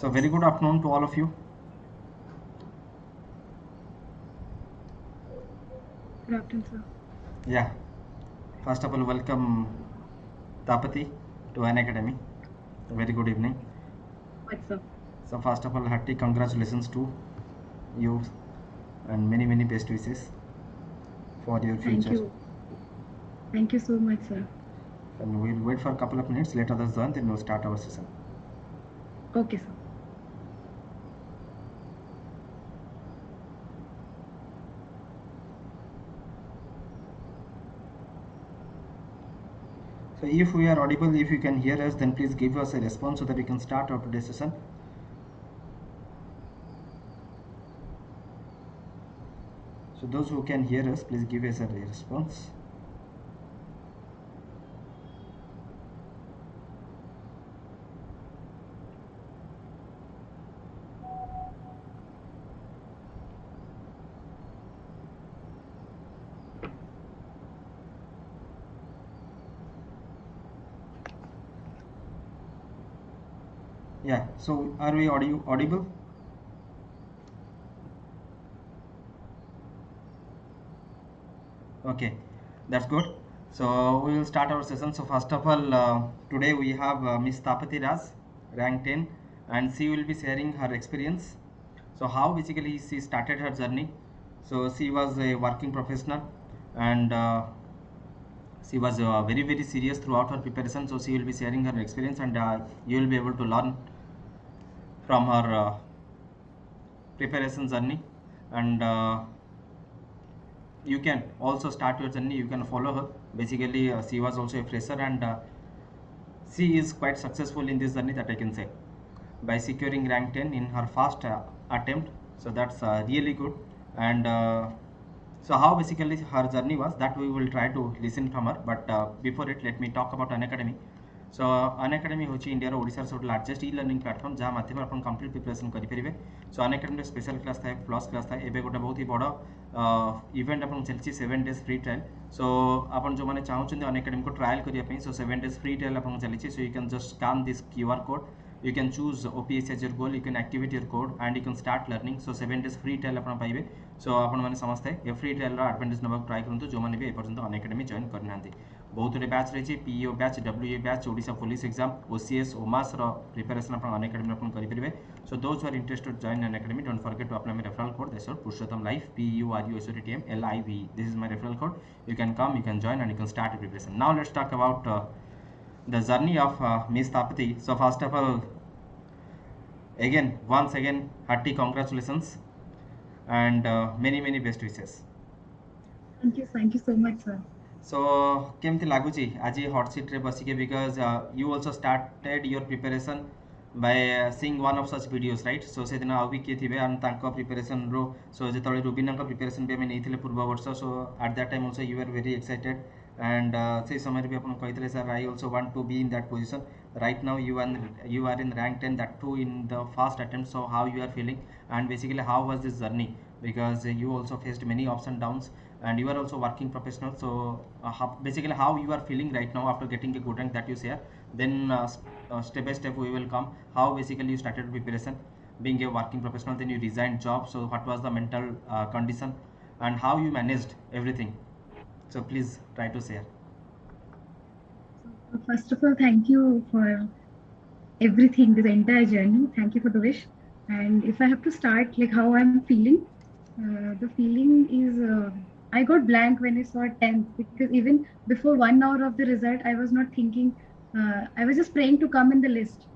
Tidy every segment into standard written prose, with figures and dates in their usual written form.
So very good afternoon to all of you. Good afternoon, sir. Yeah. First of all, welcome Tapati to Unacademy. Very good evening. Right, sir. So first of all, hearty congratulations to you and many best wishes for your Thank future. you. Thank you so much, sir. And we'll wait for a couple of minutes. Let others join, then we'll start our session. Okay, sir. So if we are audible, if you can hear us, then please give us a response so that we can start our today's session. So those who can hear us, please give us a response. Yeah, so are we audible? Okay, that's good. So we will start our session. So first of all, today we have Miss Tapati Raj, rank 10, and she will be sharing her experience. So how basically she started her journey. So she was a working professional, and she was very serious throughout her preparation. So she will be sharing her experience, and you will be able to learn from her preparation journey, and you can also start your journey. You can follow her. Basically she was also a fresher, and she is quite successful in this journey, that I can say, by securing rank 10 in her first attempt. So that's really good. And so how basically her journey was, that we will try to listen from her. But before it, let me talk about Unacademy. So Unacademy होची India रो ओडिसा सब largest e learning platform जहाँ माध्यम अपन complete preparation करेंगे. सो Unacademy special class था, plus class था, एबे गोटे बहुत ही बड़ इवेंट अपन चलती 7 days फ्री ट्रायल. सो अपन जो मैंने चाहते Unacademy को ट्रायल करने, सो 7 days फ्री ट्रायल अपन चलती. So you can just scan this QR code. You can choose OPSC as your goal. You can activate your code and you can start learning. So 7 days free trial अपन पाइबे. So अपन माने समझते हैं ये free trial रा advantage नबा try करंतु जो माने भी ए पर्यंत Unacademy जॉइन करनांती. बहुत गुटे बैच रही, PEO batch, WA batch, Odisha police exam, OCS OMAS रो प्रिपरेशन अपन Unacademy अपन करि परिबे. So those who are interested join Unacademy, don't forget to apply my referral code. That's all, Purushottam Life, PURUSOTTM LIVE. This is my referral code. You can come, you can join, and you can start your preparation. Now let's talk about the journey of Miss Tapati. So first of all, once again, hearty congratulations and many best wishes. Thank you so much, sir. So केमती लागुची आज hot seat रे बसिके, because you also started your preparation by seeing one of such videos, right. So से दिन आउ भी किए थे एंड तांको प्रिपरेशन रो. सो जेतले रुबीना का प्रिपरेशन भी हमें नहीं पूर्व वर्ष. So at that time also you are very excited, and से समय भी अपन कहते sir I also want to be in that position. Right now you are in rank 10, that too in the first attempt. So how you are feeling, and basically how was this journey, because you also faced many ups and downs, and you are also working professional. So basically how you are feeling right now after getting a good rank that you share. Then step by step we will come how basically you started preparation being a working professional, then you resigned job. So what was the mental condition and how you managed everything. So please try to share. So, first of all, thank you for everything, this entire journey. Thank you for the wish. And if I have to start like how I'm feeling, the feeling is I got blank when I saw 10th, because even before 1 hour of the result, I was not thinking. I was just praying to come in the list.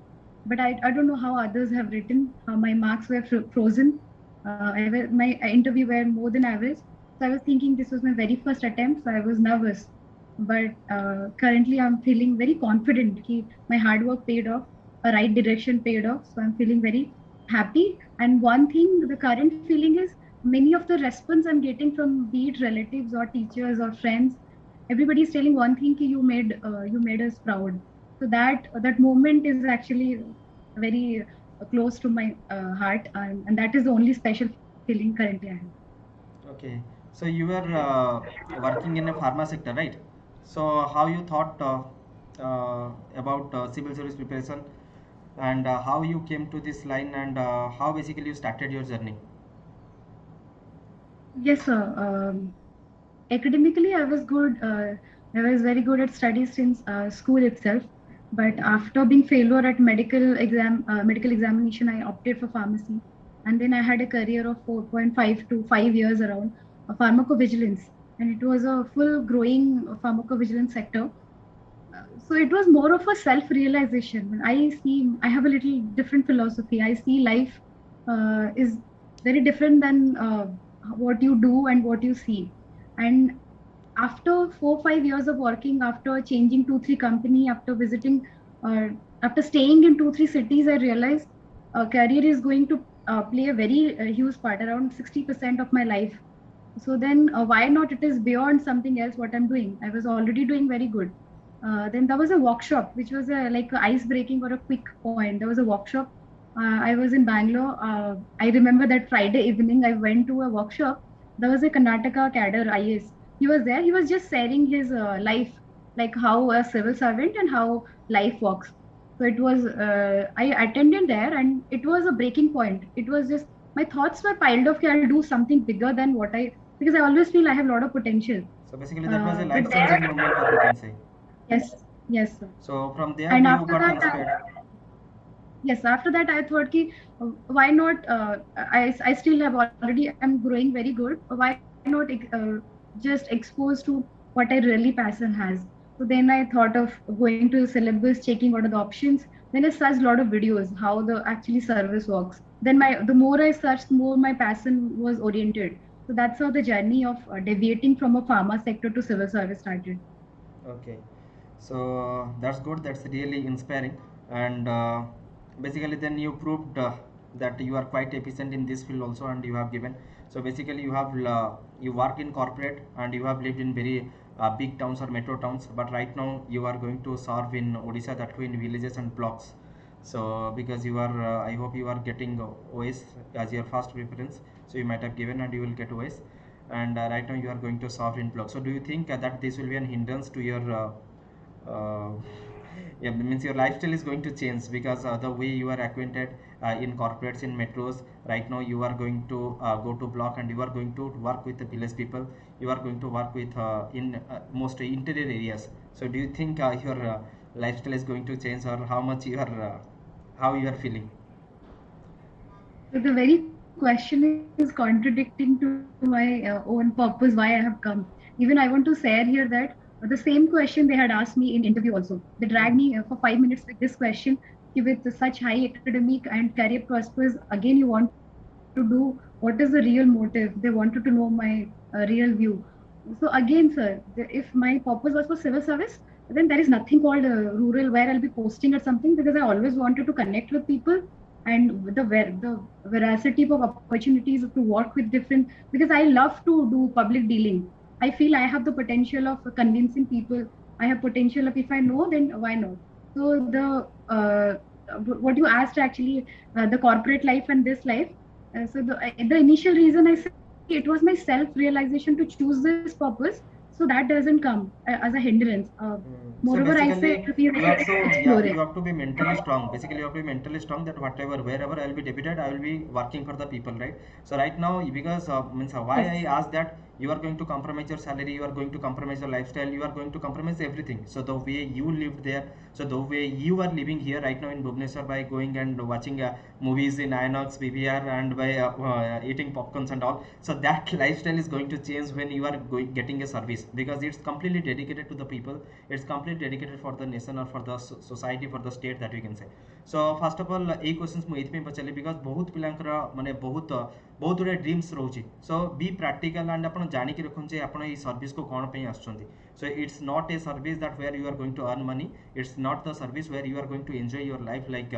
But I don't know how others have written, how my marks were frozen. My interview were more than average. So I was thinking this was my very first attempt, so I was nervous. But currently I'm feeling very confident that my hard work paid off, a right direction paid off. So I'm feeling very happy. And one thing, the current feeling is many of the response I'm getting from be it relatives or teachers or friends, everybody is telling one thing, you made us proud. So that moment is actually very close to my heart, and that is the only special feeling currently I have. Okay, so you were working in a pharma sector, right? So how you thought about civil service preparation, and how you came to this line, and how basically you started your journey. Yes, sir. Academically, I was good. I was very good at studies since school itself. But after being failure at medical examination, I opted for pharmacy, and then I had a career of 4.5 to 5 years around pharmacovigilance, and it was a full growing pharmacovigilance sector. So it was more of a self-realization. When I have a little different philosophy. I see life is very different than what you do and what you see. And after 4 5 years of working, after changing 2 3 company, after visiting, uh, after staying in 2 3 cities, I realized career is going to play a very huge part, around 60% of my life. So then why not, it is beyond something else what I'm doing. I was already doing very good. Then there was a workshop which was like a ice breaking or a quick point. There was a workshop. I was in Bangalore. I remember that Friday evening I went to a workshop. There was a Karnataka cadre IAS. He was there. He was just sharing his life, like how a civil servant and how life works. So it was, I attended there, and it was a breaking point. It was just, my thoughts were piled up. I'll do something bigger than what I, because I always feel I have a lot of potential. So basically that was a But life there, changing moment, or we can say. yes, yes, sir. So from there And you after got that, inspired. yes, after that I thought ki, why not? I still have already, I'm growing very good. Why not just expose to what I really passion has? So then I thought of going to the syllabus, checking what are the options. Then I searched a lot of videos how the actually service works. Then the more I searched, the more my passion was oriented. So that's how the journey of deviating from a pharma sector to civil service started. Okay, so that's good. That's really inspiring. And basically, then you proved that you are quite efficient in this field also, and you have given. So basically, you work in corporate, and you have lived in very big towns or metro towns. But right now, you are going to serve in Odisha, that too in villages and blocks. So because you are, I hope you are getting OS as your first preference. So you might have given, and you will get OS, and right now you are going to solve in block. So do you think that this will be an hindrance to your yeah, means your lifestyle is going to change, because the way you are acquainted in corporates, in metros, right now you are going to go to block, and you are going to work with the village people, you are going to work with in most interior areas. So do you think your lifestyle is going to change, or how much you are how you are feeling? So the very question is contradicting to my own purpose why I have come. Even I want to share here that the same question they had asked me in interview also. They dragged me for 5 minutes with this question. Ki with such high academic and career prospects, again you want to do, what is the real motive? They wanted to know my real view. So again, sir, if my purpose was for civil service, then there is nothing called rural where I'll be posting or something, because I always wanted to connect with people, and the veracity of opportunities to work with different, because I love to do public dealing. I feel I have the potential of convincing people. I have potential of, if I know, then why not? So what you asked actually, the corporate life and this life. The initial reason I say, it was my self realization to choose this purpose, so that doesn't come as a hindrance. So Moreover, I say basically, to be you have to, explore yeah, it. you have to be mentally strong. Basically, you have to be mentally strong, that whatever, wherever I will be deputed, I will be working for the people, right? So right now, because means why Yes. I ask that, you are going to compromise your salary, you are going to compromise your lifestyle, you are going to compromise everything. So the way you lived there, so the way you are living here right now in Bhubaneswar, by going and watching movies in Inox, PVR, and by eating popcorns and all. So that lifestyle is going to change when you are getting a service, because it's completely dedicated to the people, it's completely dedicated for the nation, or for the society, for the state, that we can say. So first of all, এই questions ମୁଁ ଏଇଥିପାଇଁ ପଚାରିଲି, because ବହୁତ ପିଲାଙ୍କର ମାନେ ବହୁତ ଗୁଡ଼ାଏ dreams ରହୁଛି। so be practical, and ଆପଣ ଜାଣିକି ରଖନ୍ତୁ ଯେ ଆପଣ ଏଇ ସର୍ଭିସକୁ କ'ଣ ପାଇଁ ଆସୁଛନ୍ତି। so it's not a service that where you are going to earn money, it's not the service where you are going to enjoy your life like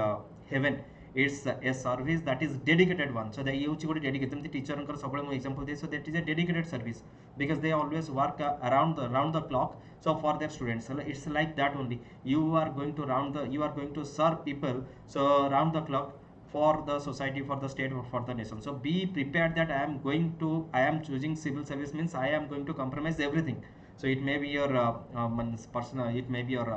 heaven, it's a service that is dedicated one। so the ଇଏ ହେଉଛି ଗୋଟେ dedicated, ଯେମିତି ଟିଚରଙ୍କର ସବୁବେଳେ ମୁଁ example ଦିଏ, so that is a dedicated service, because they always work around the clock, so for their students, so it's like that only, you are going to you are going to serve people, so round the clock, for the society, for the state, or for the nation. So be prepared that I am choosing civil service, means I am going to compromise everything. So it may be your personal, it may be your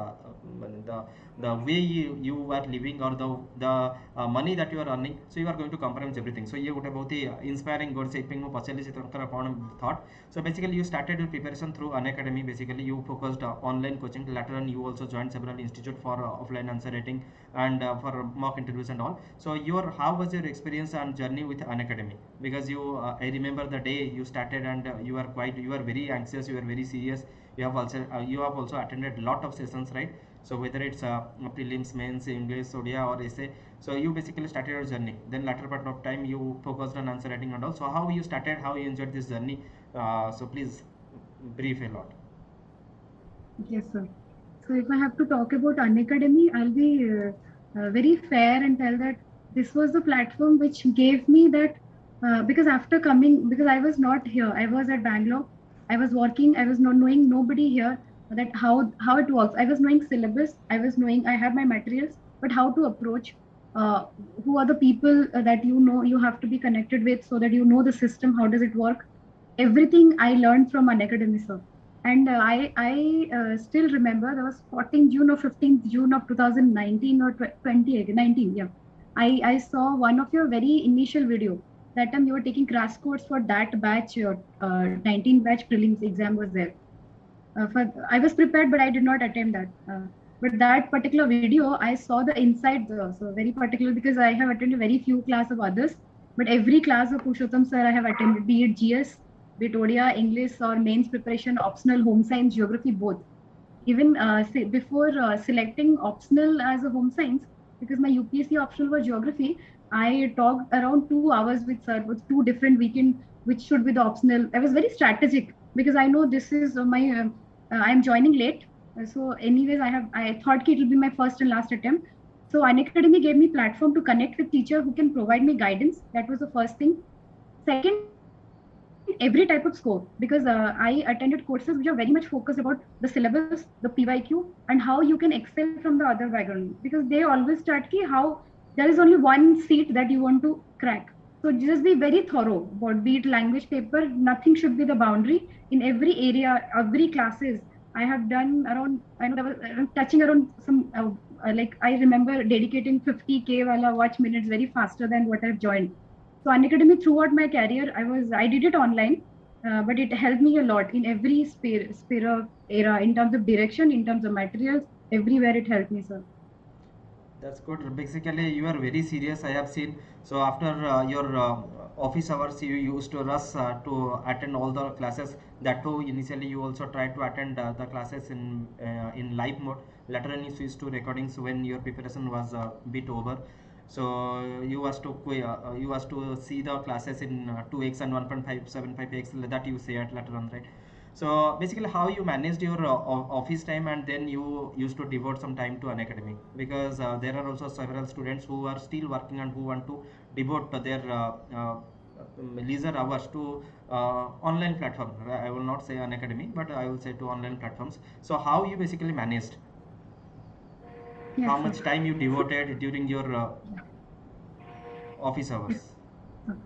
the the way you are living, or the money that you are earning, so you are going to compromise everything. So ये गोटे बहुत ही inspiring गोटे से इपिंग मु पचाली से तंकर कौन thought. So basically you started your preparation through Unacademy. Basically you focused online coaching. Later on you also joined several institute for offline answer writing and for mock interviews and all. So how was your experience and journey with Unacademy? Because I remember the day you started, and you are very anxious, you are very serious. You have also attended a lot of sessions, right? So whether it's prelims, mains, English, Odia or essay, so you basically started your journey. Then latter part of time you focused on answer writing and all. So how you started, how you enjoyed this journey? So please brief a lot. Yes, sir. So if I have to talk about Unacademy, I'll be very fair and tell that this was the platform which gave me that, because after coming, because I was not here, I was at Bangalore, I was working, I was not knowing nobody here, that how it works. I was knowing syllabus, I was knowing I have my materials, but how to approach, who are the people that you have to be connected with, so that you know the system, how does it work. Everything I learned from Unacademy, sir. And I still remember there was 14th June or 15th June of 2019 or 2019. Yeah, I saw one of your very initial video. That time you were taking crash course for that batch. Your 19 batch prelims exam was there. I was prepared, but I did not attempt that. But that particular video, I saw the inside, so very particular, because I have attended very few class of others. But every class of Purushottam sir I have attended, be it GS, be it Odia, English or mains preparation, optional, home science, geography, both. Even before selecting optional as a home science, because my UPSC optional was geography, I talked around 2 hours with sir with two different weekend, which should be the optional. I was very strategic because I know this is I'm joining late. So anyways, I thought it will be my first and last attempt. So Unacademy gave me platform to connect with teacher who can provide me guidance. That was the first thing. Second, every type of score, because I attended courses which are very much focused about the syllabus, the PYQ, and how you can excel from the other background. Because they always start how there is only one seat that you want to crack. So just be very thorough about, be it language paper, nothing should be the boundary. In every area, every classes, I have done around, I know that was touching around some, like I remember dedicating 50K wala watch minutes very faster than what I've joined. So Unacademy throughout my career, I did it online, but it helped me a lot in every sphere of era, in terms of direction, in terms of materials, everywhere it helped me, sir. That's good. Basically, you are very serious. I have seen. So after your office hours, you used to rush to attend all the classes. That too, initially you also tried to attend the classes in live mode. Later on, you switched to recordings when your preparation was a bit over. So you was to see the classes in 2x and 1.575x that you say at later on, right? So basically, how you managed your office time, and then you used to devote some time to Unacademy, because there are also several students who are still working and who want to devote their leisure hours to online platform. I will not say Unacademy, but I will say to online platforms. So how you basically managed? Yes, How sir. much time you devoted during your office hours? Yes.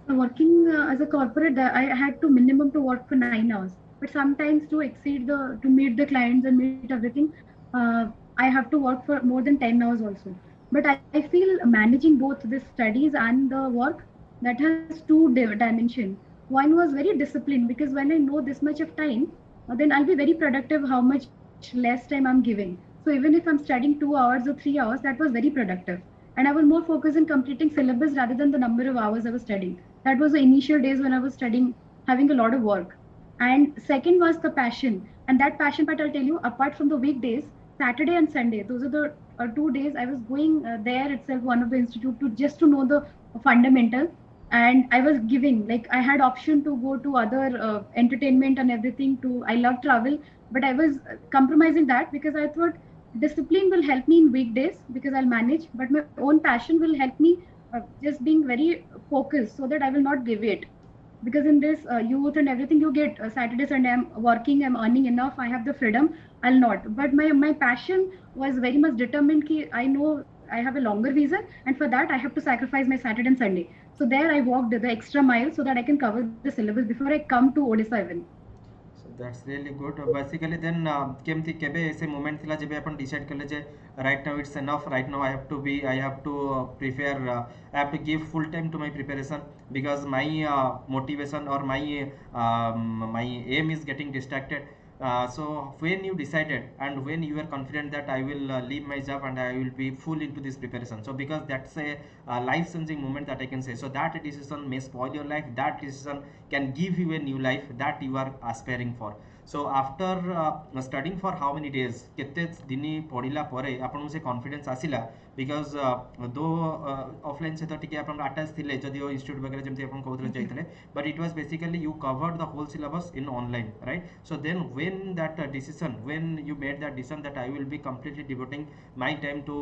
So working as a corporate, I had to minimum to work for 9 hours. But sometimes to meet the clients and meet everything, I have to work for more than 10 hours also. But I feel managing both the studies and the work, that has two dimension. One was very disciplined, because when I know this much of time, then I'll be very productive how much less time I'm giving. So even if I'm studying 2 hours or 3 hours, that was very productive. And I was more focused in completing syllabus rather than the number of hours I was studying. That was the initial days when I was studying, having a lot of work. And second was the passion. And that passion part, I'll tell you, apart from the weekdays, Saturday and Sunday, those are the 2 days I was going there itself, one of the institute, to just to know the fundamental. And I was giving, like I had option to go to other entertainment and everything. I love travel, but I was compromising that, because I thought discipline will help me in weekdays because I'll manage, but my own passion will help me just being very focused, so that I will not deviate. Because in this youth and everything, you get Saturday, Sunday, I'm working, I'm earning enough, I have the freedom, I'll not. But my passion was very much determined ki I know I have a longer visa, and for that I have to sacrifice my Saturday and Sunday. So there I walked the extra mile so that I can cover the syllabus before I come to Odisha even. So That's really good. Basically, then केमती केबे ऐसे moment थिला जब अपन decide करले जे right now it's enough. Right now I have to prepare. I have to give full time to my preparation because my motivation or my aim is getting distracted. So when you decided and when you were confident that I will leave my job and I will be full into this preparation, so because that's a life changing moment that I can say, so that decision may spoil your life, that decision can give you a new life that you are aspiring for. So after studying for how many days केते दिनी पढ़िला परे आपन से confidence आसिला because दो offline से तो टिके आपन अटैच थिले जदियो इंस्टीट्यूट वगैरह जेमति आपन कहउतले जाइतले but it was basically you covered the whole syllabus in online right so then when that decision when you made that decision that I will be completely devoting my time to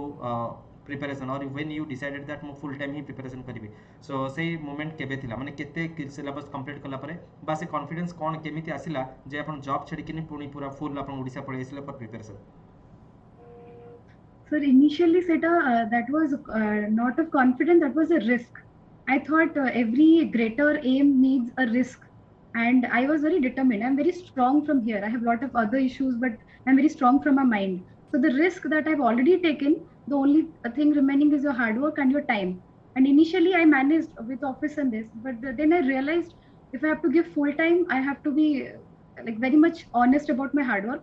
preparation और when you decided that मु full time ही preparation करिवि so से moment केबे थिला माने केते syllabus complete कला परे बा से कॉन्फिडेंस कोन केमिति आसिला जे आपन जॉब छडी किने पुनी पूरा फुल आपन ओडिसा पळे आसिला for preparation Sir, initially Seta, that was not a confidence, that was a risk. I thought every greater aim needs a risk, and I was very determined. I'm very strong from here. I have a lot of other issues, but I'm very strong from my mind. So the risk that I've already taken, the only thing remaining is your hard work and your time. And initially I managed with office and this, but then I realized if I have to give full time, I have to be like very much honest about my hard work.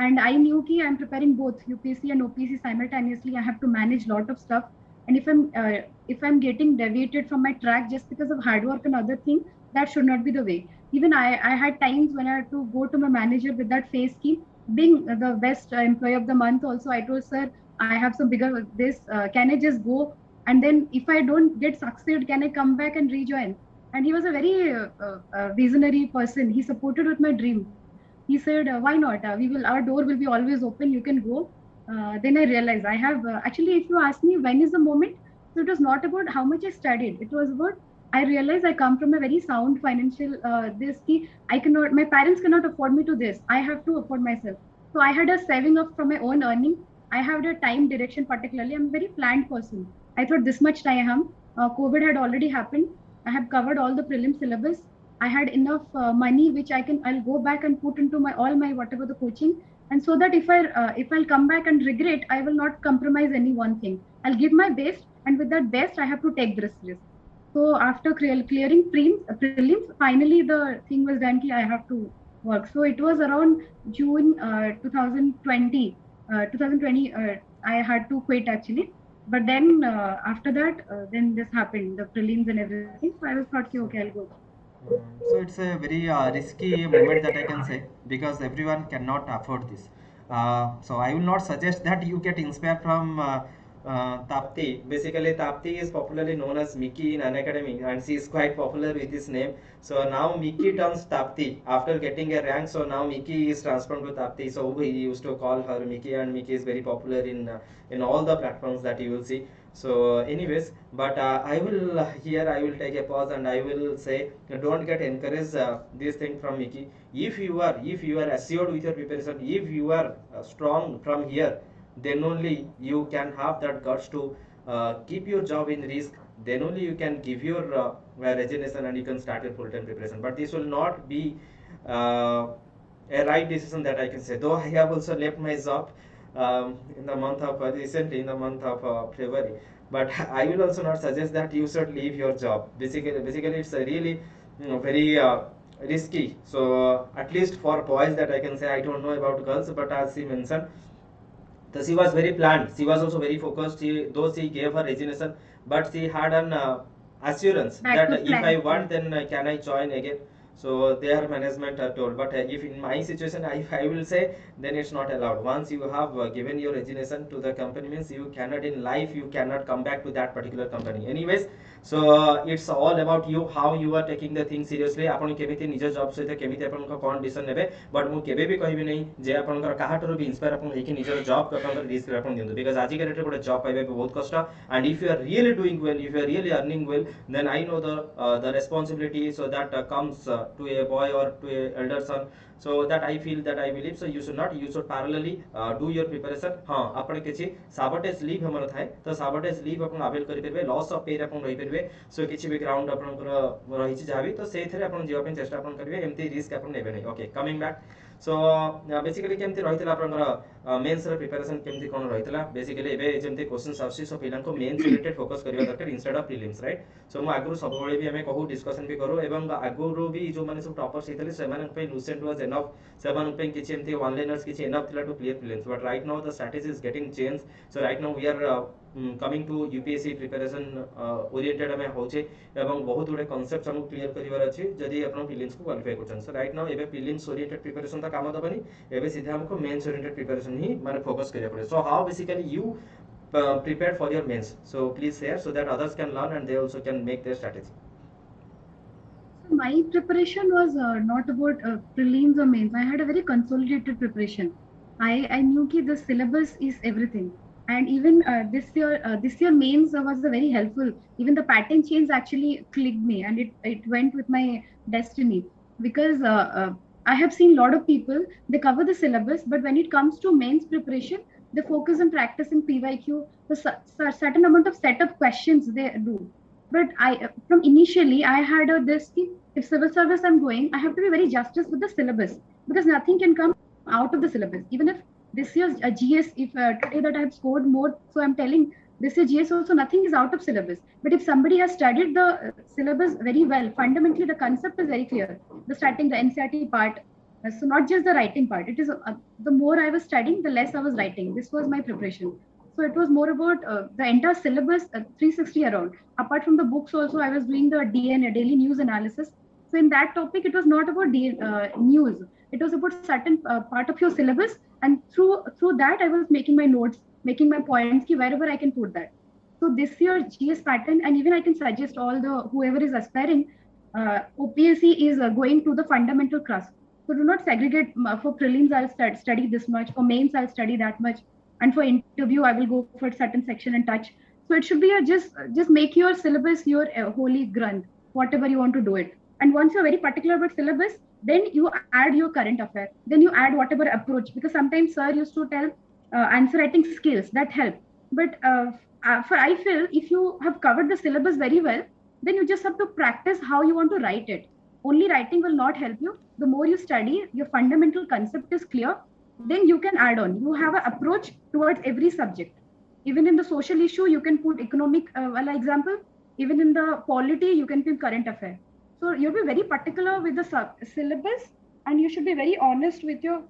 And I knew ki I'm preparing both UPSC and OPSC simultaneously. I have to manage lot of stuff, and if I'm getting deviated from my track just because of hard work and other thing, that should not be the way. Even I had times when I had to go to my manager with that face ki being the best employee of the month also, I told sir I have some bigger this can I just go, and then if I don't get succeed, can I come back and rejoin? And he was a very visionary person. He supported with my dream. He said, why not? Our door will be always open. You can go. Then I realized I have, actually, if you ask me when is the moment, so it was not about how much I studied. It was about, I realized I come from a very sound financial, my parents cannot afford me to this. I have to afford myself. So I had a saving up from my own earning. I had a time direction particularly. I'm a very planned person. I thought this much time, COVID had already happened. I have covered all the prelim syllabus. I had enough money which I'll go back and put into all my whatever the coaching, and so that if I'll come back and regret, I will not compromise any one thing. I'll give my best, and with that best, I have to take this risk. So after clearing prelims, finally the thing was done. Ki I have to work. So it was around June 2020. 2020, I had to quit actually. But then after that, then this happened, the prelims and everything. So I was thought, okay, I'll go. So it's a very risky moment that I can say because everyone cannot afford this. So I will not suggest that you get inspired from Tapti. Basically, Tapti is popularly known as Mickey in Unacademy, and she is quite popular with this name. So now Mickey turns Tapti after getting a rank. So now Mickey is transformed to Tapti. So we used to call her Mickey, and Mickey is very popular in all the platforms that you will see. So anyways, but I will take a pause and I will say don't get encouraged this thing from Mickey. If you are assured with your preparation, if you are strong from here, then only you can have that guts to keep your job in risk. Then only you can give your resignation and you can start your full-time preparation. But this will not be a right decision that I can say. Though I have also left my job in the month of recently in the month of February, but I will also not suggest that you should leave your job. Basically it's a really very risky. So at least for boys that I can say, I don't know about girls, but as she mentioned, so she was very planned. She was also very focused. Though she gave her resignation, but she had an assurance that if I want, then can I join again. So their management are told. But if in my situation, I will say, then it's not allowed. Once you have given your resignation to the company, means you cannot in life, you cannot come back to that particular company. Anyways, so it's all about you, how you are taking the thing seriously. आपण केमिति निज job सहित केमिति आपण को कोन decision नेबे, but मु केबे भी कहबी नहीं जे आपण काहाटरो भी इंस्पायर आपण लेके निज जॉब को आपण रिस्क आपण दियंतु, बिकॉज़ आज के रेट रे जॉब पाइबे बहुत कष्ट. And if you are really doing well, if you are really earning well, then I know the responsibility, so that comes to a boy or to a elder son. So that I believe, so you should not, you should parallelly do your preparation. हाँ आपण किसी sabotage leave हमर थाए तो sabotage leave अपन avail करि परबे, loss of pay अपन रहि परबे, सो किछि भी ग्राउंड अपन रहि छि जाबी तो सेथरे अपन जीवा पे चेष्टा अपन करबे, एमती रिस्क अपन नेबे नै. Okay, coming back. So basically केमती रहितला आपनकर मेंस रे प्रिपरेशन केमती कोन रहितला. बेसिकली एबे जेमती क्वेश्चंस आसी, सो पिलांको मेंस रिलेटेड फोकस करबा दरकार इंस्टेड ऑफ प्रीलिम्स, राइट. सो मु आगु सब बेले भी हमें कहू डिस्कशन भी करू, एवं आगु भी जो माने सब टॉपर्स हेतले सेमान पे लुसेंट वाज एनफ, सेमान पे किछि एमती वन लाइनर्स किछि एनफ थिला to clear prelims. But right now the strategy is getting change. So right now we are coming to UPSC preparation oriented हमें होचे, एवं बहुत गुडे कांसेप्ट हमको क्लियर करिवार अछि जदि आपण प्रीलिम्स को क्वालिफाई करछन. सो राइट नाउ एबे प्रीलिम्स ओरिएंटेड प्रिपरेशन ता काम दबनी, एबे सीधा हमको मेंस ओरिएंटेड प्रिपरेशन ही माने फोकस करिया पड़े. So how basically you prepared for your mains? So please share so that others can learn and they also can make their strategy. So my preparation was not about prelims or mains. I had a very consolidated preparation. I knew that the syllabus is everything, and even this year mains was very helpful. Even the pattern change actually clicked me, and it went with my destiny, because I have seen a lot of people, they cover the syllabus, but when it comes to mains preparation, they focus on practicing PYQ, the certain amount of set of questions they do. But from initially, I had this, if civil service I'm going, I have to be very justice with the syllabus, because nothing can come out of the syllabus. Even if this year's GS, if today that I have scored more, so I'm telling this year GS also nothing is out of syllabus. But if somebody has studied the syllabus very well, fundamentally the concept is very clear. The starting, the NCERT part, so not just the writing part. It is the more I was studying, the less I was writing. This was my preparation. So it was more about the entire syllabus, 360 around. Apart from the books also, I was doing the DNA, daily news analysis. So in that topic, it was not about news. It was about certain part of your syllabus, and through that, I was making my notes, making my points, wherever I can put that. So this year GS pattern, and even I can suggest all the whoever is aspiring, OPSC is going to the fundamental crust. So do not segregate. For prelims, I'll study this much. For mains, I'll study that much. And for interview, I will go for certain section and touch. So it should be just make your syllabus your holy granth, whatever you want to do it. And once you're very particular about syllabus, then you add your current affair. Then you add whatever approach. Because sometimes sir used to tell answer writing skills that help. But I feel if you have covered the syllabus very well, then you just have to practice how you want to write it. Only writing will not help you. The more you study, your fundamental concept is clear, then you can add on. You have an approach towards every subject. Even in the social issue, you can put economic example. Even in the polity, you can put current affair. So you'll be very particular with the syllabus, and you should be very honest with your...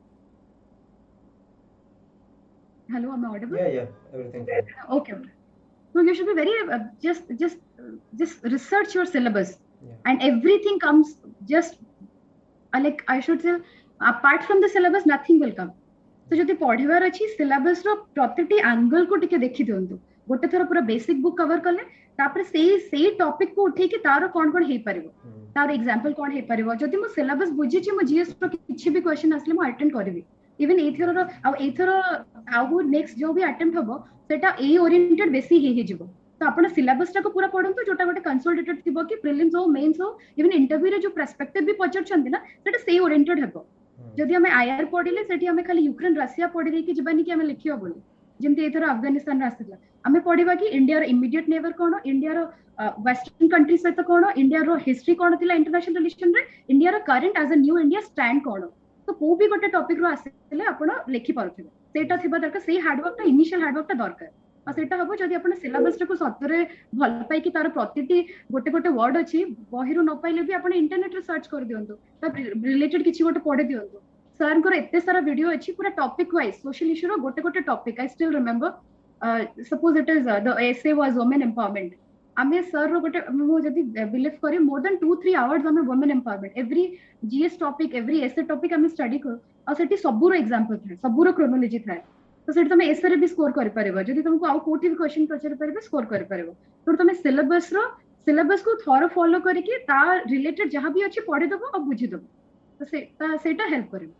Hello, am I audible? Yeah, everything fine. Okay. So you should be very just research your syllabus. Yeah. And everything comes just like I should say, apart from the syllabus, nothing will come. So जदि पढ़िबार अछि syllabus रो प्रतिटी angle को टिके देखि दियंतु. गोटे थर पूरा basic book cover कले, तापर सेही topic को उठे कि तारो कोन हेइ परिबो, तार example कोन हेइ परिबो. जदि मो syllabus बुझी छि, मो GS रो किछि भी question असले मो अटेंड करबी. इवन एथर आउ नेक्स्ट जो भी अटेम्प्ट हबो सेटा ए ओरिएंटेड बेसी हे जिवो. तो आपण सिलेबस टा को पूरा पढंतु, जोटा गोटे कंसोलिडेटेड थिबो कि प्रीलिम्स हो, मेंस हो, इवन इंटरव्यू रे जो पर्सपेक्टिव भी पचर छंती ना, सेटा सेही ओरिएंटेड हेबो. जदि हमें आईआर पढिले सेठी हमें खाली यूक्रेन रशिया पढि दे कि जिबानी कि हमें लिखियो बोली, जेमति एथर अफगानिस्तान रासिला हमें पढिबा कि इंडिया रो इमीडिएट नेबर कोन, इंडिया रो वेस्टर्न कंट्री सहित कोन, इंडिया रो हिस्ट्री कोन थिला इंटरनेशनल रिलेशन रे, इंडिया रो current as a new India stand कोन. तो को भी गोटे टॉपिक रो आसिले आपण लिखि पारथिबे, सेटा थिबा दरकार. सेही हार्ड वर्क ता इनिशियल हार्ड वर्क ता दरकार. और सेटा हबो जदि आपण सिलेबस रे को सतरे भल पाई कि तार प्रतिटी गोटे गोटे वर्ड अछि बहिरु न पाइले भी आपण इंटरनेट रे सर्च कर दियंतु, ता रिलेटेड किछि गोटे पढे दियंतु. सर को एते सारा वीडियो अछि पूरा टॉपिक वाइज सोशल इशू रो गोटे गोटे topic. I still remember suppose it is the essay was women empowerment. आमे सर रो गोटे मो जदि बिलीव करी मोर देन 2-3 आवर्स आमे women empowerment every GS topic every essay topic आमे स्टडी कर, और सेठी सबुरो एग्जांपल थाए, सबुरो क्रोनोलॉजी थाए. तो सेठी तमे एसे रे भी स्कोर कर परबो. जदि तुमको आउ कोठी भी क्वेश्चन पचर परबे स्कोर कर परबो. तो तमे सिलेबस को थोरो फॉलो करी कि ता रिलेटेड जहां भी अछि पढि दबो और बुझि दबो. तो सेटा हेल्प करबो.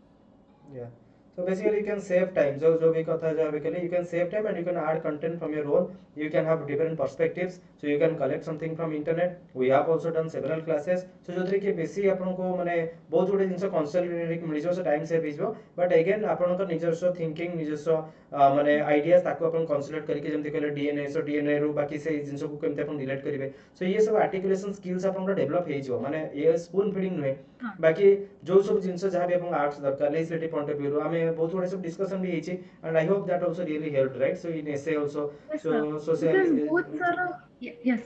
Yeah. So basically you can save time. जो भी कथा जो basically you can save time and you can add content from your own. You can have different perspectives. so you can collect something from internet. We have also done several classes, so जो कि बेसी आपन को माने बहुत गुडे जिंस कंसल्टेट मिल जो time save हिजो, बट अगेन आपन को निजस्व थिंकिंग निजस्व माने आइडियाज ताको अपन कंसल्टेट करके जेमति कहले डीएनए, सो डीएनए रो बाकी से जिंस को केमते अपन रिलेट करिवे, सो ये सब आर्टिकुलेशन स्किल्स अपन को डेवलप हे जो माने ये स्पून फीडिंग नुहे, बाकी जो सब जिंस जहां भी अपन आर्ट्स दरकार लेजिस्लेटिव पॉइंट ऑफ व्यू रो हमें बहुत गुडे सब डिस्कशन भी हेची, and I hope that also really helped, right? So in essay also so social बहुत सारा yes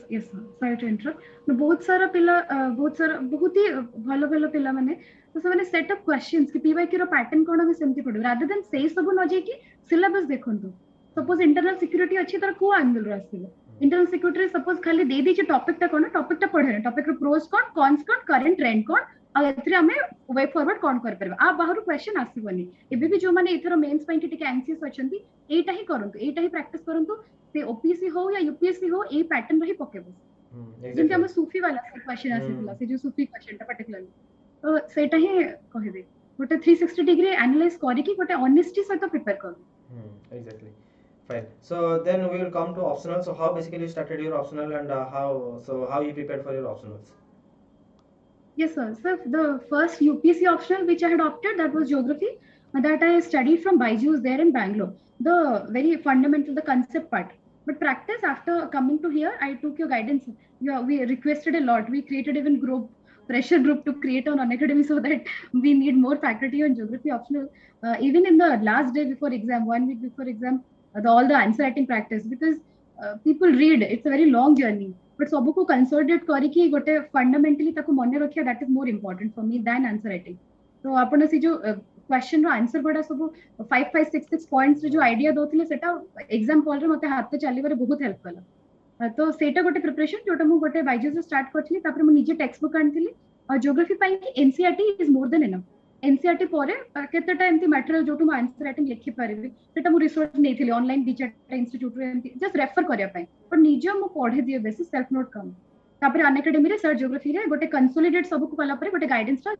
sorry to interrupt, बहुत सारा पिला बहुत ही भलो भलो पिला माने तो से सेट अप क्वेश्चंस कि पीवाईक्यू रो पैटर्न कोन हम सेमति पढो रादर देन से सब न जे कि सिलेबस देखंतु। सपोज इंटरनल सिक्योरिटी अच्छी तर को एंगल रो आसीबो, इंटरनल सिक्योरिटी सपोज खाली दे दी जे टॉपिक ता पढे टॉपिक रो प्रोस कोन कॉन्स कोन करंट ट्रेंड कोन आ एथरे हमें वे फॉरवर्ड कोन कर परबा आ बाहर क्वेश्चन आसीबनी। एबे भी जो माने एथरो मेंस पॉइंट टिके एंशियस अछंती एटा ही करंतु, एटा ही प्रैक्टिस करंतु, से ओपीसी हो या यूपीएससी हो ए पैटर्न रही पकेबो जिनके हम सूफी वाला क्वेश्चन आसीला से जो सूफी क्वेश्चन ता पर्टिकुलरली तो सेटा ही कहबे गोटे 360 डिग्री एनालाइज करी कि गोटे ऑनेस्टी सहित प्रिपेयर कर। Exactly fine. So then we will come to optional. So how basically you started your optional, and how you prepared for your optionals? Yes sir, so the first UPSC optional which I had opted, that was geography, that I studied from Byju's there in Bangalore, the very fundamental, the concept part, but practice after coming to here I took your guidance. We requested a lot, we created even pressure group to create on Unacademy so that we need more faculty on geography optional. Even in the last day before exam, 1 week before exam, all the answer writing practice, because people read, it's a very long journey, but सब को consolidate करी कि गोटे fundamentally ताको मने रखिया, that is more important for me than answer writing. तो आपण से जो क्वेश्चन रो आंसर बडा सब 5 5 6 6 पॉइंट्स रे जो आइडिया दोथिले सेटा एग्जाम हॉल रे मते हाथ चली बारे बहुत हेल्प कला। तो सेटा गोटे प्रिपरेशन जोटा मु गोटे बायजू से स्टार्ट करथली, तापर मु निजे टेक्स्ट बुक आनथिली और ज्योग्राफी पाई कि NCERT is more than enough. NCERT परे केतेटा एमती मटेरियल जोटु मु आंसर राइटिंग लिखि पारिबे सेटा मु रिसोर्स नेथिली ऑनलाइन बीटेक इंस्टीट्यूट रे एमती जस्ट रेफर करिया पाई, पर निजे मु पढे दिए बेसिस सेल्फ नोट कम। तापर अनएकेडमी रे सर ज्योग्राफी रे गोटे कंसोलिडेट सब को कला परे गोटे गाइडेंस रा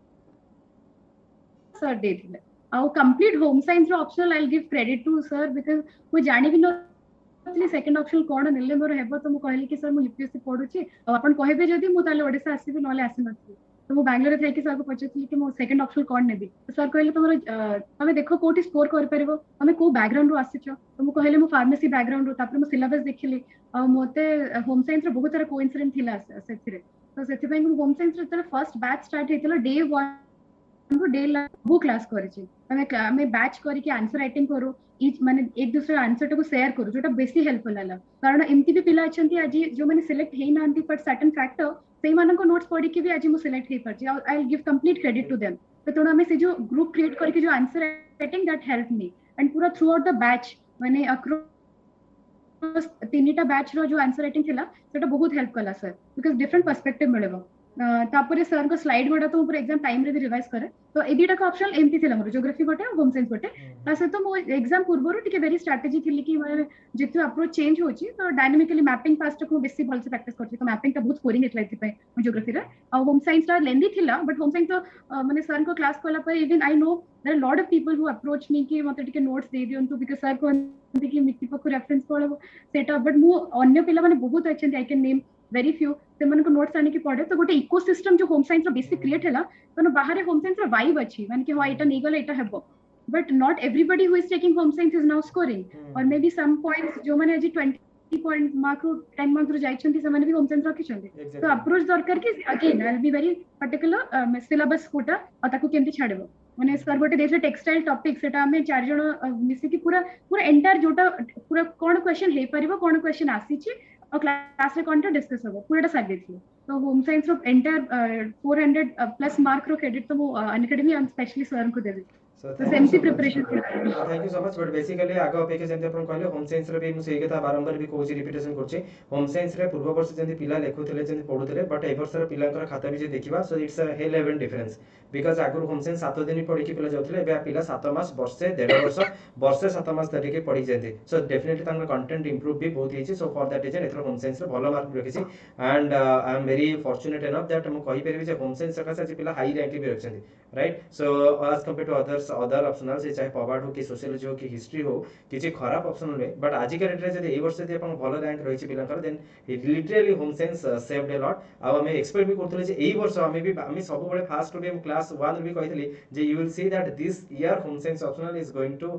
सर देथिले। आ कंप्लीट होम साइंस रो optional I will give credit to sir, because मु जानि भी न सेकंड ऑप्शन कोन नेले मोर हेबो, तो मु कहली कि सर मु यूपीएससी पढुची आ आपण कहबे जदी मु ताले ओडिसा आसीबी नले आसी नथि। तो मु बैंगलोर थे कि सर को पछथि कि मु सेकंड ऑप्शन कोन नेबी, तो सर कहले तमरो तमे देखो कोठी स्कोर कर परबो, तमे को बैकग्राउंड रो आसीछो। तो मु कहले मु फार्मेसी बैकग्राउंड रो, तापर मु सिलेबस देखिली आ मोते होम साइंस रो बहुत सारा कोइंसिडेंट थिला सेथिरे। तो सेथि पय मु होम साइंस रो तरे फर्स्ट बैच स्टार्ट हेतलो डे 1 डे वो क्लास करिछि, हमें बैच करी कि आंसर राइटिंग करू, ईच माने एक दूसरे आंसर को शेयर करू, जोटा बेसी हेल्पफुल हला। कारण एमती भी पिला अछंती आजि जो माने सिलेक्ट हेइ नांती, पर सर्टेन फैक्टर सेही मानन को नोट्स पढी कि भी आजि मु सिलेक्ट हेइ परछि। I will give complete credit to them. तो तोना हमें से जो ग्रुप क्रिएट करके जो answer writing that help me, and पूरा थ्रू आउट द बैच माने अक्रॉस तीनटा बैच रो जो आंसर राइटिंग थिला सेटा बहुत हेल्प कला सर, बिकॉज़ डिफरेंट पर्सपेक्टिव मिलेबो। तापर सर को स्लाइड गोडा तो पूरा एग्जाम टाइम रे भी रिवाइज करे। तो ए दुटा का ऑप्शनल एमती थिला मोर ज्योग्राफी गोटे होम साइंस गोटे। तासे तो मो एग्जाम पूर्व टिके वेरी स्ट्रेटजी थिली कि माने जेतु अप्रोच चेंज होची, तो डायनामिकली मैपिंग पास्ट को बेसी भल से प्रैक्टिस करछि। तो मैपिंग का बहुत स्कोरिंग हेतला इति पय ज्योग्राफी रे। आ होम साइंस रा लेंदी थिला, बट होम साइंस तो माने सर को क्लास कोला पर even I know there are lot of people who approach me कि मते टिके नोट्स दे दियंतु, बिकॉज़ सर को कि मिट्टी पक रेफरेंस पळबो सेटा, बट मु अन्य पिला माने बहुत अछन, I can name very few से मन को नोट्स आने की पड़े। तो गोटे इकोसिस्टम जो होम साइंस रो बेसिक क्रिएट हैला, तो बाहर होम साइंस रो वाइब अछि माने कि हां एटा नै गला एटा हेबो, but not everybody who is taking home science is now scoring, और मे बी सम पॉइंट्स जो माने आज 20 पॉइंट मार्क रो 10 मार्क रो जाइछंती से माने भी होम साइंस रखि छंती। तो अप्रोच दरकार कि again I will be very particular syllabus कोटा और ताको केमती छाडबो। माने सर गोटे देसे टेक्सटाइल टॉपिक सेटा हमें चार जण मिसी कि पूरा पूरा एंटायर जोटा पूरा कोन क्वेश्चन हे परिबो, कोन क्वेश्चन आसीची और क्लास रे कोनटा डिस्कस होबो पूराटा साइड देथिले। तो होम साइंस रो एंटायर 400 प्लस मार्क रो क्रेडिट तो वो अनअकैडमी एंड स्पेशली सर को देबे। So तो सेमसी preparation thank you so much. But basically आगे अपेक्षा जेंते अपन कहले होम साइंस रे भी मु सेही कथा बारंबार भी कहूची, रिपीटेशन करची। होम साइंस रे पूर्व वर्ष जेंते पिला लेखुथिले जेंते पढुथिले, बट ए वर्ष रे पिलांकर खाता भी जे देखिबा, so it's a hell heaven difference, because आगुर होम साइंस 7 दिन पढी के पिला जाउथिले, एबे पिला 7 मास वर्षे 1.5 वर्ष वर्षे 7 मास धरि के पढी जेते। सो डेफिनेटली तांकर कंटेंट इंप्रूव भी बहुत हेची। सो फॉर दैट रीजन एथरो होम साइंस रे भलो मार्क रखिसी, and I am very fortunate enough that मु कहि परबी जे होम साइंस सका से पिला हाई रैंक भी रखछन्ती, right? So as compare to others course other optional से चाहे पॉवर्ड हो कि सोशियोलॉजी हो कि हिस्ट्री हो किसी खराब ऑप्शन रे बट आज का डेट रे जदी ए वर्ष जदी अपन भलो रैंक रहिछि पिलांकर then literally home science saved a lot आ हमें एक्सपेक्ट भी करथले जे एई वर्ष हमें सब बळे फास्ट टू बी क्लास 1 भी कहितली जे you will see that this year home science optional is going to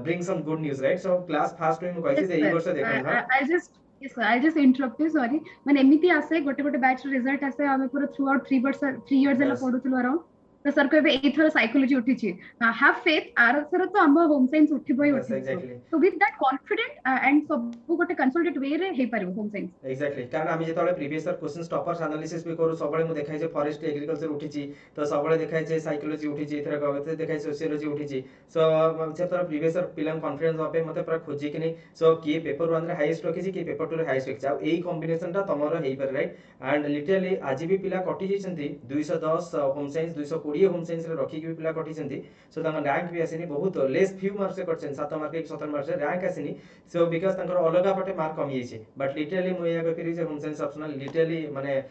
bring some good news, right? So class fast में कहिछि जे एई वर्ष देखन हा Yes, sir. I'll just interrupt you. Sorry. When एमिति आसे गोटे बैच रिजल्ट आसे हमें पूरा थ्रू आउट 3 years एला पढुतलु अराउंड तो सर कहबे एथर साइकोलॉजी उठिछि हैव फेथ आर सर तो हम होम साइंस उठिबो ही उठिछि तो विथ दैट कॉन्फिडेंट एंड सब गोटे कंसोलिडेट वे रे हे पारिबो होम साइंस एक्जेक्टली कारण आमी जेतले previous year question toppers analysis भी करू सबले मु देखाइ जे फॉरेस्ट एग्रीकल्चर उठिछि तो सबले देखाइ जे साइकोलॉजी उठिछि एथर गगते देखाइ सोशियोलॉजी उठिछि सो जेतले प्रीवियस इयर पिलम कॉन्फिडेंस अपे मते पूरा खोजि किनी सो की पेपर 1 रे हाईएस्ट रखिछि की पेपर 2 रे हाईएस्ट रखिछि आ एई कॉम्बिनेशन ता तमरो हेइ पर राइट एंड लिटरली आज भी पिला कटि जैछन्ती 210 होम साइंस 220 होम साइंस रे रखि के पिला कटि छन्ती सो तांका रैंक भी आसिनी बहुत लेस फ्यू मार्क्स से कटछन 7 मार्क 17 मार्क्स से रैंक आसिनी सो बिकॉज़ तांकर अलगा पटे मार्क कमी जाइछे बट लिटरली मु या कहि जे होम साइंस ऑप्शनल लिटरली माने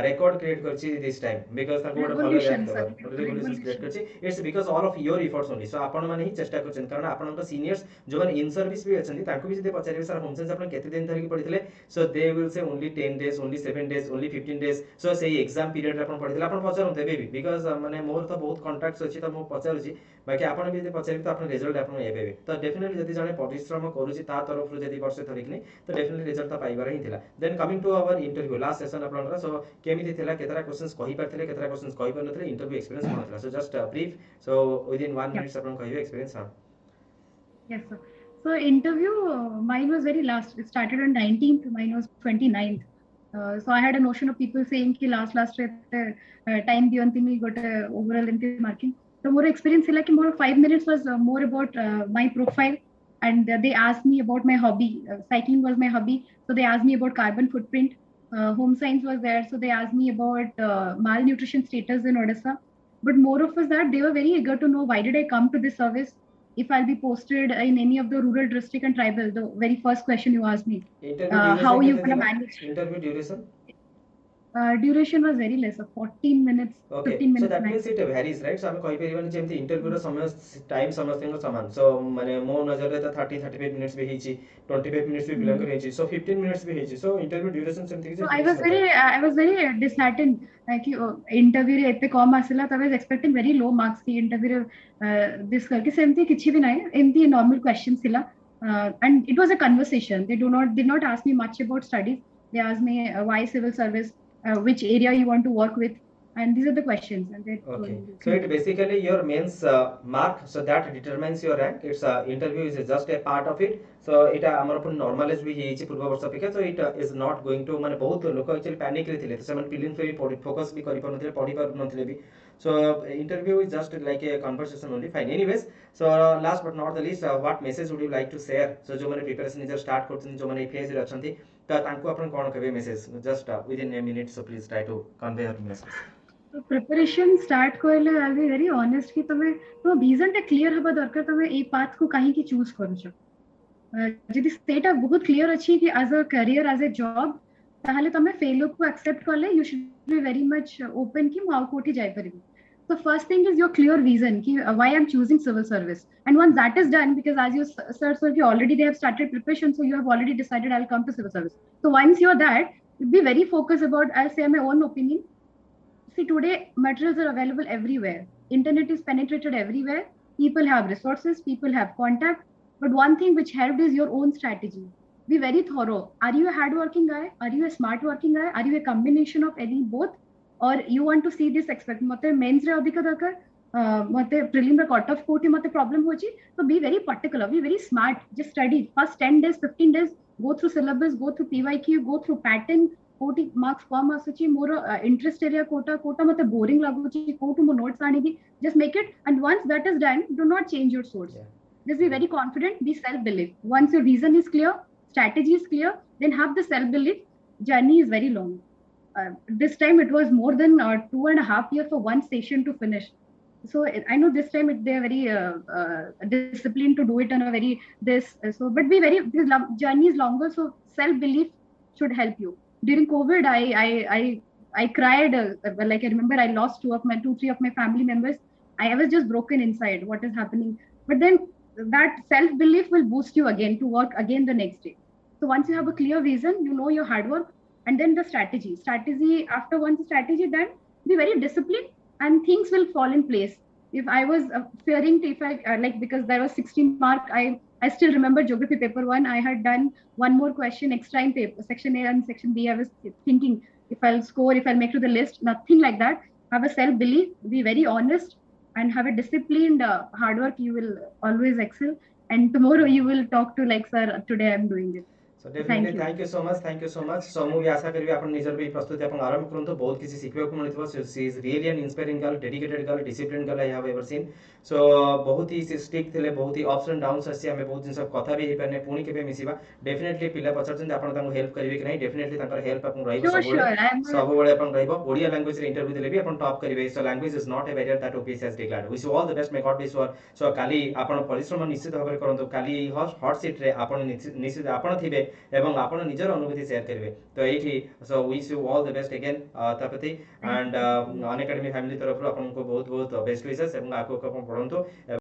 record create करछि this time because ताको गोटे भलो रैंक रेवोल्यूशन क्रिएट करछि it's because all of your efforts only so आपण माने ही चेष्टा करछन कारण आपनक सीनियर्स जो माने इन सर्विस भी अछन्ती ताको भी जदि पचारिबे सर होम साइंस आपण केते दिन धरि पढिथिले so they will say only 10 days only 7 days only 15 days so सेही एग्जाम पीरियड रे आपण पढिथिले आपण पचारन देबे भी बिकॉज़ माने मोर तो बहुत कॉन्टैक्ट्स अछि त मु पचारुछि बाकी आपण भी जदि पचारिबे त आपण रिजल्ट आपण एबे तो डेफिनेटली जदि जने परिश्रम करूछि ता तरफ रु जदि वर्ष धरिकनी तो डेफिनेटली रिजल्ट त पाइबार ही थिला then coming to our interview last session आपनकर सो केमिति थिला केतरा क्वेश्चंस कहि पारथिले केतरा क्वेश्चंस कहि पारनथिले इंटरव्यू एक्सपीरियंस कोन थिला so just brief so with in 1 minute आपन कहियो एक्सपीरियंस हां Yes, sir. So interview, mine was very last. It started on 19th. Mine was 29th. So I had a notion of people saying कि last time दियंती मी got overall इनके marking. So more experience थी कि more 5 minutes was more about my profile, and they asked me about my hobby. Cycling was my hobby, so they asked me about carbon footprint. Home science was there, so they asked me about malnutrition status in Odisha. But more of us that they were very eager to know why did I come to this service. If I'll be posted in any of the rural district and tribal, the very first question you asked me, how are you going to manage? Interview duration? Duration was very less, 14 minutes, okay. 15 minutes. So that means it varies, right? So I'm कहि परिबन जेमति interview रो समय time समस्तन समान. So माने मो नजर रे त 30-35 minutes भी हेछि, 25 minutes भी बिलोंग हेछि. So 15 मिनिट्स भी हेछि. So interview duration सेमति कि I was very disheartened कि इंटरव्यू रे एते कम आसिला त I was expecting very low marks कि इंटरव्यू this करके सेमति किछि भी नै एमति नॉर्मल क्वेश्चंस थिला. And it was a conversation. They did not ask me much about studies. They asked me why civil service, which area you want to work with, and these are the questions. And okay, so it basically your mains mark, so that determines your rank. It's interview is just a part of it. So it amar upon normalize भी हेछि पूर्व वर्ष अपेक्षा. So it is not going to माने बहुत लोक actually panic रे थिले. So ସେମାନେ प्रीलिम्स पे फोकस भी करि पार नथिले, पढि पार नथिले भी. So interview is just like a conversation only. Fine. Anyways, so last but not the least, what message would you like to share? So जो माने प्रिपरेशन इज स्टार्ट करछन, जो माने फेज रे अछंती, त तांको अपन कोन कहबे message just within a minute. So please try to convey your message. So preparation start कोइले I'll be very honest कि तमे तो विजन टे क्लियर हबा दरकार तमे ए पाथ को काहे कि चूज करछो. जदि सेटा बहुत क्लियर अछि कि as a career as a job ताहले तमे फेलियर को एक्सेप्ट करले you should be very much open कि मु आउ कोठी जाय परिबी. So first thing is your clear vision ki why I'm choosing civil service, and once that is done, because as you sir already they have started preparation, so you have already decided I'll come to civil service. So once you're that, be very focused about, I'll say my own opinion. See, today materials are available everywhere. Internet is penetrated everywhere. People have resources, people have contact. But one thing which helped is your own strategy. Be very thorough. Are you a hardworking guy? Are you a smart working guy? Are you a combination of any both? Or you want to see this expect? Mate mains re adhika darkar. Mate prelim re cut off कोटी mate problem होची. So be very particular. Be very smart. Just study. First 10 days, 15 days. Go through syllabus. Go through PYQ. Go through pattern. कोटी marks कम आसुची more interest area Kota मते boring लागुची कोटु मो notes आनी दी just make it and once that is done do not change your source just be very confident be self believe once your reason is clear strategy is clear then have the self belief journey is very long this time it was more than 2.5 years for one session to finish so I know this time they are very disciplined to do it on a very so but be very this journey is longer so self belief should help you. During COVID, I cried. Like I remember, I lost 3 of my family members. I was just broken inside. What is happening? But then that self belief will boost you again to work again the next day. So once you have a clear vision, you know your hard work, and then the strategy after once strategy, then be very disciplined and things will fall in place. If I was fearing to, if I like, because there was 16 mark, I still remember geography paper 1. I had done one more question extra in paper section A and section B. I was thinking if I'll score, if I'll make to the list. Nothing like that. Have a self belief, be very honest, and have a disciplined hard work. You will always excel, and tomorrow you will talk to like, sir, today I'm doing this. So definitely thank you so much. So ମୁଁ ବି ଆଶା କରିବି ଆପଣ ନିଜର ବି ପ୍ରସ୍ତୁତି ଆପଣ ଆରମ୍ଭ କରନ୍ତୁ, ବହୁତ କିଛି ଶିଖିବାକୁ ମିଳିଥିବ. C is really an inspiring girl, dedicated girl, discipline girl I have ever seen. So ବହୁତ ହି ସେ ଷ୍ଟ୍ରିକ୍ଟ ଥିଲେ, ବହୁତ ହି ଅପ୍ସ ଆଣ୍ଡ ଡାଉନ୍ସ ଆସିଛି, ଆମେ ବହୁତ ଜିନିଷ କଥା ବି ହେଇପାରିଲେ. ପୁଣି କେବେ ମିଶିବା. ଡେଫିନେଟଲି ପିଲା ପଚାରୁଛନ୍ତି ଆପଣ ତାଙ୍କୁ ହେଲ୍ପ କରିବେ କି ନାହିଁ, ଡେଫିନେଟଲି ତାଙ୍କର ହେଲ୍ପ ଆପଣଙ୍କୁ ରହିବ ସବୁବେଳେ ଆପଣ ରହିବ. ଓଡ଼ିଆ ଲାଙ୍ଗୁଏଜରେ ଇଣ୍ଟରଭ୍ୟୁ ଦେଲେ ବି ଆପଣ ଟପ୍ କରିବେ. So language is not a barrier that OPSC has declared. Wish you all the best, may God bless you all. So କାଲି ଆପଣ ପରିଶ୍ରମ ନିଶ୍ଚିତ ଭାବରେ କରନ୍ତୁ. କାଲି ହଟ୍ ସିଟ୍ରେ ଆପଣ ନିଶ୍ଚିତ ଆପଣ ଥିବେ ଏବଂ ଆପଣ ନିଜର ଅନୁଭୂତି ସେୟାର କରିବେ. ତ ଏଇଠି so wish you all the best again Tapati and Unacademy family ତରଫରୁ ଆପଣଙ୍କୁ ବହୁତ ବହୁତ ବେଷ୍ଟ ୱିଶେସ୍ ଏବଂ ଆଗକୁ ଆପଣ ପଢ଼ନ୍ତୁ.